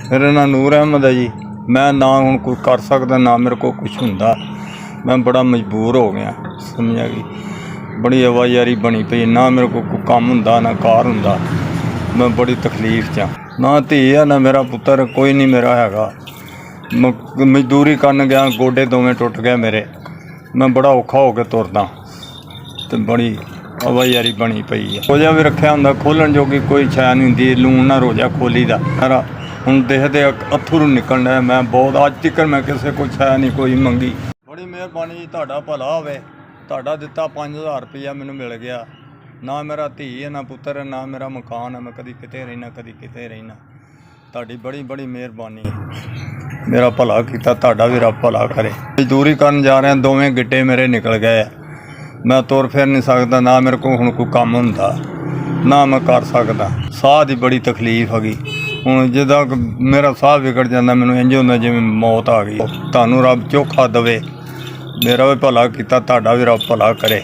मेरा नाम नूर अहमद है जी। मैं ना हूँ कोई कर सकता ना मेरे को कुछ होंदा। मैं बड़ा मजबूर हो गया, समझा कि बड़ी आवाजारी बनी पई, ना मेरे को कोई काम होंदा ना कार होंदा। मैं बड़ी तकलीफ च ना धी है ना मेरा पुत्तर, कोई नहीं मेरा हैगा। मजदूरी करन गया, गोडे दोवें टुट गए मेरे। मैं बड़ा औखा हो के तुरदा ते बड़ी आवाजारी बनी पई है। रोजा भी रखा होंदा, खोलन जोगी कोई शै नहीं होंदी, लून ना रोजा खोली दा। ਹੁਣ देखते अथरू निकल रहा। मैं बहुत अज तक मैं किसी को शै नहीं कोई मंगी। बड़ी मेहरबानी जी, तुहाडा भला होवे। तुहाडा दिता 5000 रुपया मैनू मिल गया। ना मेरा धी है ना पुत्तर है, ना मेरा मकान है। मैं कदी किते रहना कदी किते रहना। तुहाडी बड़ी बड़ी मेहरबानी है, मेरा भला किया। तुहाडा भी रब भला करे। मजदूरी करन जा रहे, दोवें गिट्टे मेरे निकल गए। मैं तुर फिर नहीं सकता, ना मेरे को हुण कोई काम हुंदा, ना मैं कर सकदा। साह की बड़ी तकलीफ हैगी। ਹੁਣ ਜਿੱਦਾਂ ਮੇਰਾ ਸਾਹ ਵਿਗੜ ਜਾਂਦਾ, ਮੈਨੂੰ ਇੰਝ ਹੁੰਦਾ ਜਿਵੇਂ ਮੌਤ ਆ ਗਈ। ਤੁਹਾਨੂੰ ਰੱਬ ਚੋਖਾ ਦੇਵੇ, ਮੇਰਾ ਵੀ ਭਲਾ ਕੀਤਾ, ਤੁਹਾਡਾ ਵੀ ਰੱਬ ਭਲਾ ਕਰੇ।